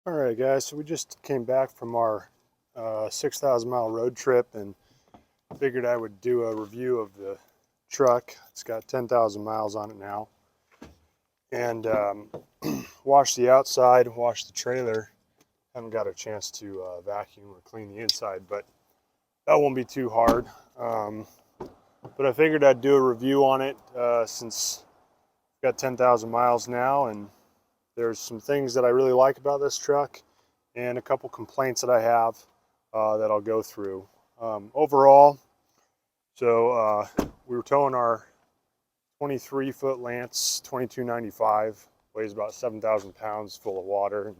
All right, guys, so we just came back from our 6,000 mile road trip and figured I would do a review of the truck. It's got 10,000 miles on it now. And wash the outside, wash the trailer. Haven't got a chance to vacuum or clean the inside, but that won't be too hard. But I figured I'd do a review on it since it's got 10,000 miles now, and there's some things that I really like about this truck and a couple complaints that I have that I'll go through. Overall, so we were towing our 23-foot Lance 2295, weighs about 7,000 pounds, full of water and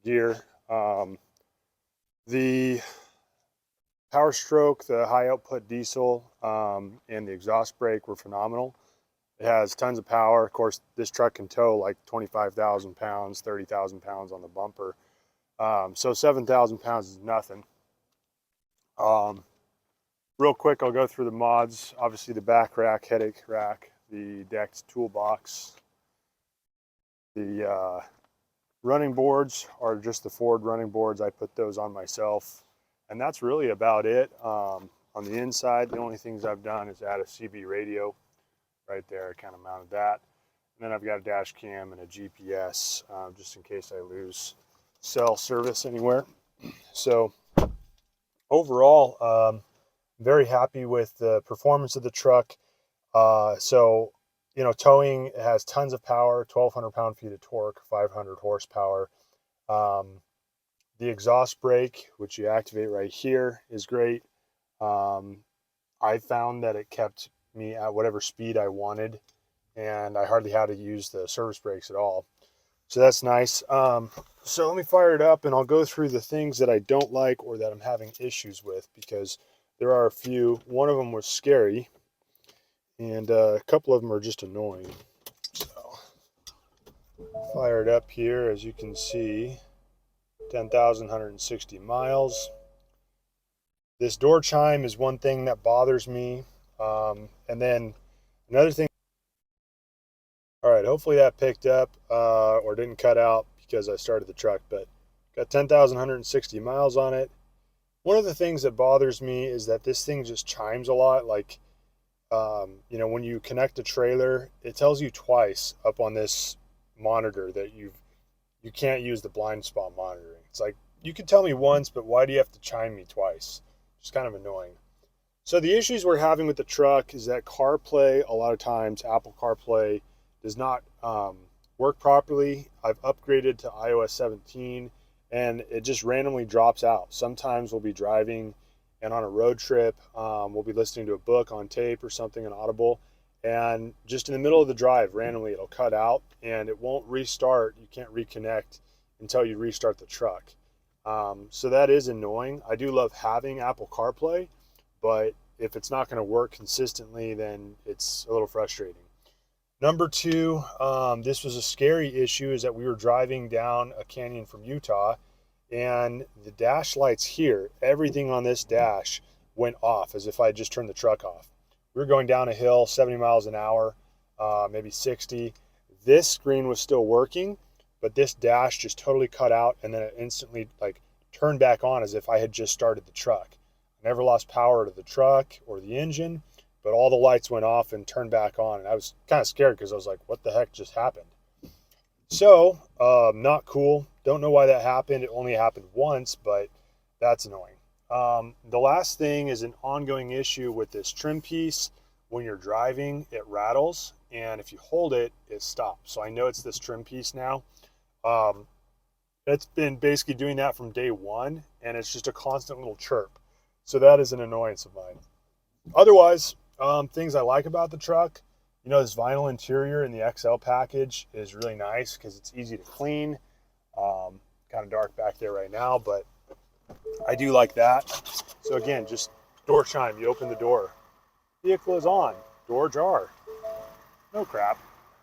gear. The power stroke, the high output diesel, and the exhaust brake were phenomenal. It has tons of power. Of course, this truck can tow like 25,000 pounds, 30,000 pounds on the bumper. So 7,000 pounds is nothing. Real quick, I'll go through the mods. Obviously the back rack, headache rack, the decked toolbox. The running boards are just the Ford running boards. I put those on myself. And that's really about it. On the inside, the only things I've done is add a CB radio right there. I kind of mounted that. And then I've got a dash cam and a GPS just in case I lose cell service anywhere. So overall, very happy with the performance of the truck. So, you know, towing has tons of power, 1,200 pound-feet of torque, 500 horsepower. The exhaust brake, which you activate right here, is great. I found that it kept me at whatever speed I wanted, and I hardly had to use the service brakes at all. So that's nice. So let me fire it up and I'll go through the things that I don't like or that I'm having issues with, because there are a few. One of them was scary, and a couple of them are just annoying. So fire it up here. As you can see, 10,160 miles. This door chime is one thing that bothers me. And then another thing, all right, hopefully that picked up or didn't cut out because I started the truck, but got 10,160 miles on it. One of the things that bothers me is that this thing just chimes a lot. Like, you know, when you connect a trailer, it tells you twice up on this monitor that you can't use the blind spot monitoring. It's like, you could tell me once, but why do you have to chime me twice? It's kind of annoying. So the issues we're having with the truck is that CarPlay, a lot of times, Apple CarPlay does not work properly. I've upgraded to iOS 17 and it just randomly drops out. Sometimes we'll be driving and on a road trip, we'll be listening to a book on tape or something on Audible, and just in the middle of the drive, randomly it'll cut out and it won't restart. You can't reconnect until you restart the truck. So that is annoying. I do love having Apple CarPlay, but if it's not going to work consistently, then it's a little frustrating. Number two, this was a scary issue, is that we were driving down a canyon from Utah, and the dash lights here, everything on this dash went off as if I just turned the truck off. We were going down a hill, 70 miles an hour, maybe 60. This screen was still working, but this dash just totally cut out, and then it instantly like turned back on as if I had just started the truck. I never lost power to the truck or the engine, but all the lights went off and turned back on, and I was kind of scared because I was like, what the heck just happened? So, not cool. Don't know why that happened. It only happened once, but that's annoying. The last thing is an ongoing issue with this trim piece. When you're driving, it rattles, and if you hold it, it stops. So I know it's this trim piece now. It's been basically doing that from day one, and it's just a constant little chirp. So that is an annoyance of mine. Otherwise, things I like about the truck, you know, this vinyl interior in the XL package is really nice because it's easy to clean. Kind of dark back there right now, but I do like that. So again, just door chime, you open the door. Vehicle is on, door jar. No crap.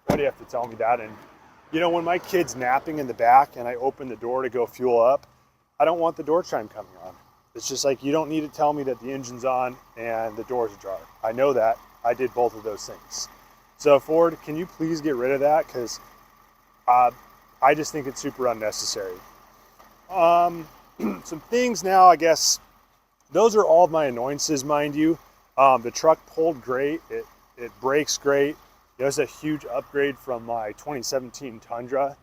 Why do you have to tell me that? And you know, when my kid's napping in the back and I open the door to go fuel up, I don't want the door chime coming on. It's just like, you don't need to tell me that the engine's on and the door's ajar. I know that. I did both of those things. So Ford, can you please get rid of that? Because I just think it's super unnecessary. Some things now, I guess, those are all of my annoyances, mind you. The truck pulled great. It brakes great. It was a huge upgrade from my 2017 Tundra.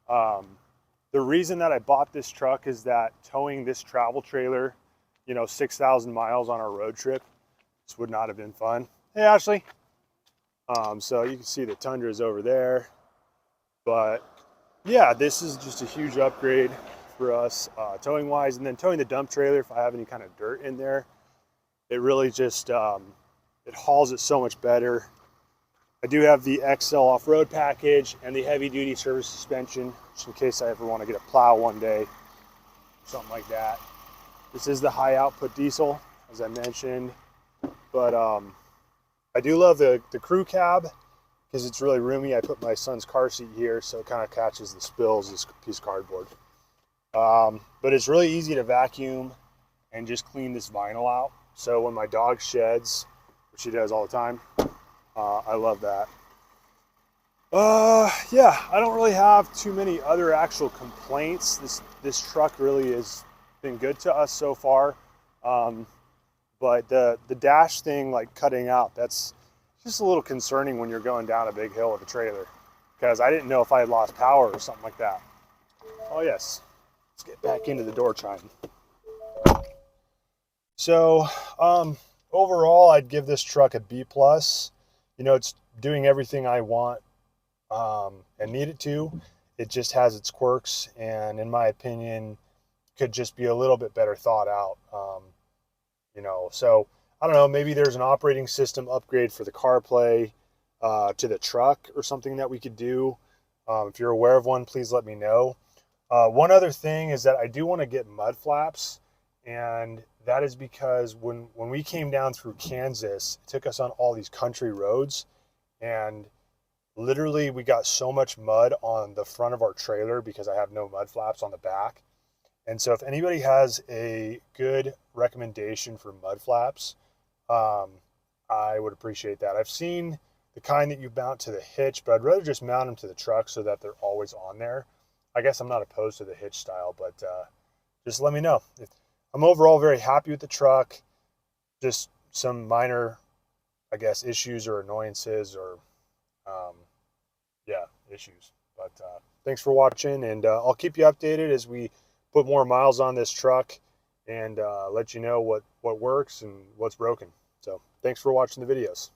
The reason that I bought this truck is that towing this travel trailer, 6,000 miles on our road trip, this would not have been fun. Hey, Ashley. So you can see the Tundra is over there. But yeah, this is just a huge upgrade for us towing wise. And then towing the dump trailer, if I have any kind of dirt in there, it really just, it hauls it so much better. I do have the XL off-road package and the heavy-duty service suspension, just in case I ever want to get a plow one day, something like that. This is the high-output diesel, as I mentioned, but I do love the crew cab because it's really roomy. I put my son's car seat here, so it kind of catches the spills, this piece of cardboard. But it's really easy to vacuum and just clean this vinyl out. So when my dog sheds, which she does all the time, I love that. Yeah, I don't really have too many other actual complaints. This truck really has been good to us so far. But the dash thing, like cutting out, that's just a little concerning when you're going down a big hill with a trailer, because I didn't know if I had lost power or something like that. Oh yes, let's get back into the door chime. So overall, I'd give this truck a B+. It's doing everything I want and need it to. It just has its quirks, and in my opinion, could just be a little bit better thought out. So I don't know, maybe there's an operating system upgrade for the CarPlay to the truck or something that we could do. If you're aware of one, please let me know. One other thing is that I do want to get mud flaps, and that is because when we came down through Kansas, it took us on all these country roads, and literally we got so much mud on the front of our trailer because I have no mud flaps on the back. And so if anybody has a good recommendation for mud flaps, I would appreciate that. I've seen the kind that you mount to the hitch, but I'd rather just mount them to the truck so that they're always on there. I guess I'm not opposed to the hitch style, but just let me know. I'm overall very happy with the truck. Just some minor, I guess, issues or annoyances or, yeah, issues. But thanks for watching, and I'll keep you updated as we put more miles on this truck and let you know what works and what's broken. So thanks for watching the videos.